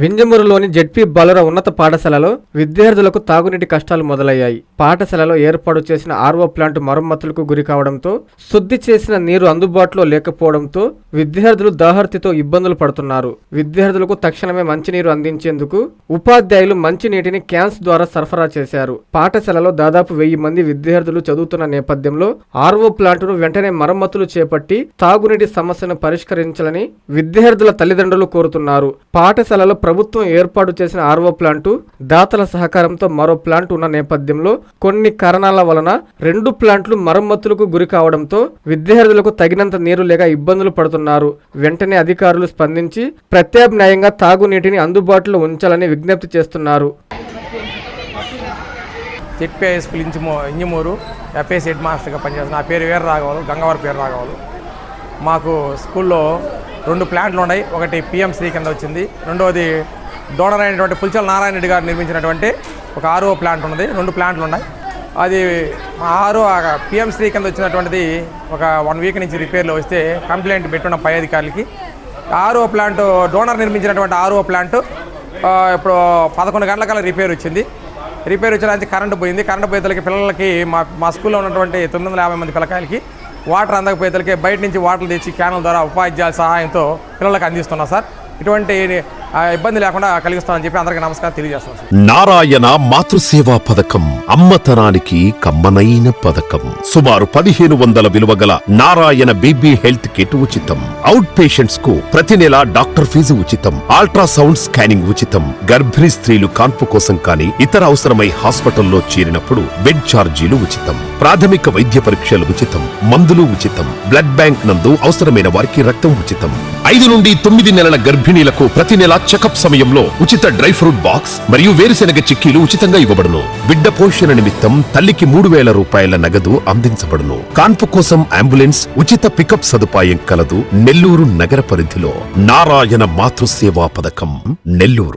వింజమూరులోని ZP బాలుర ఉన్నత పాఠశాలలో విద్యార్థులకు తాగునీటి కష్టాలు మొదలయ్యాయి. పాఠశాలలో ఏర్పాటు చేసిన ఆర్ఓ ప్లాంట్ మరమ్మతులకు గురి కావడంతో శుద్ధి చేసిన నీరు అందుబాటులో లేకపోవడంతో విద్యార్థులు దాహర్తితో ఇబ్బందులు పడుతున్నారు. విద్యార్థులకు తక్షణమే మంచినీరు అందించేందుకు ఉపాధ్యాయులు మంచినీటిని క్యాన్స్ ద్వారా సరఫరా చేశారు. పాఠశాలలో దాదాపు 1000 మంది విద్యార్థులు చదువుతున్న నేపథ్యంలో ఆర్ఓ ప్లాంటును వెంటనే మరమ్మతులు చేపట్టి తాగునీటి సమస్యను పరిష్కరించాలని విద్యార్థుల తల్లిదండ్రులు కోరుతున్నారు. పాఠశాలలో ప్రభుత్వం ఏర్పాటు చేసిన ఆర్ఓ ప్లాంటు దాతల సహకారంతో మరో ప్లాంట్ ఉన్న నేపథ్యంలో కొన్ని కారణాల వలన 2 ప్లాంట్లు మరమ్మతులకు గురి కావడంతో విద్యార్థులకు తగినంత నీరు లేక ఇబ్బందులు పడుతున్నారు. వెంటనే అధికారులు స్పందించి ప్రత్యామ్నాయంగా తాగునీటిని అందుబాటులో ఉంచాలని విజ్ఞప్తి చేస్తున్నారు. ZP high school Injamuru FS head మాస్టర్గా పనిచేస్తున్న. నా పేరు వీర రాఘవాలు, గంగవారి పేరు రాఘవాలు. మాకు స్కూల్లో 2 ప్లాంట్లు ఉన్నాయి. ఒకటి పిఎంశ్రీ కింద వచ్చింది, రెండవది డోనర్ అయినటువంటి పుల్చల నారాయణ రెడ్డి గారు నిర్మించినటువంటి ఒక ఆర్ఓ ప్లాంట్ ఉన్నది. 2 ప్లాంట్లు ఉన్నాయి. అది ఆర్ఓ పిఎంశ్రీ కింద వచ్చినటువంటిది ఒక 1 వీక్ నుంచి రిపేర్లో వస్తే కంప్లైంట్ పెట్టున్న పై అధికారులకి. ఆర్ఓ ప్లాంట్ డోనర్ నిర్మించినటువంటి ఆర్ఓ ప్లాంట్ ఇప్పుడు 11 గంటలకల్లా రిపేర్ వచ్చింది. రిపేర్ వచ్చేదానికి కరెంటు పోయింది. కరెంటు పోయేతలకి పిల్లలకి మా స్కూల్లో ఉన్నటువంటి 950 మంది పిల్లకాయలకి వాటర్ అందకపోయేతలకి బయట నుంచి వాటర్ తెచ్చి క్యానుల ద్వారా ఉపాధ్యాయుల సహాయంతో పిల్లలకు అందిస్తున్నాం సార్. ఇటువంటి ఇబ్బంది లేకుండా కలిగిస్తామని చెప్పి అందరికీ నమస్కారం తెలియజేస్తున్నాం. నారాయణ మాతృసేవా పథకం అమ్మతనానికి కమ్మనైన పథకం. సుమారు 1500 విలువ గల నారాయణ బేబీ హెల్త్ కిట్ ఉచితం. అవుట్ పేషెంట్స్ కు ప్రతి నెల డాక్టర్ ఫీజు ఉచితం. అల్ట్రాసౌండ్ స్కానింగ్ ఉచితం. గర్భిణీ స్త్రీలు కాన్పు కోసం కానీ ఇతర అవసరమై హాస్పిటల్లో చేరినప్పుడు బెడ్ ఛార్జీలు ఉచితం. ప్రాథమిక వైద్య పరీక్షలు ఉచితం. మందులు ఉచితం. బ్లడ్ బ్యాంక్ నందు అవసరమైన వారికి రక్తం ఉచితం. 5 నుండి 9 నెలల గర్భిణీలకు ప్రతి నెల చెకప్ సమయంలో ఉచిత డ్రై ఫ్రూట్ బాక్స్ మరియు వేరుశెనగ చిక్కీలు ఉచితంగా ఇవ్వబడును. బిడ్డ పోషణ నిమిత్తం తల్లికి 3000 రూపాయల నగదు అందించబడును. కాన్పు కోసం అంబులెన్స్ ఉచిత పికప్ సదుపాయం కలదు. నెల్లూరు నగర పరిధిలో నారాయణ మాతృసేవా పథకం, నెల్లూరు.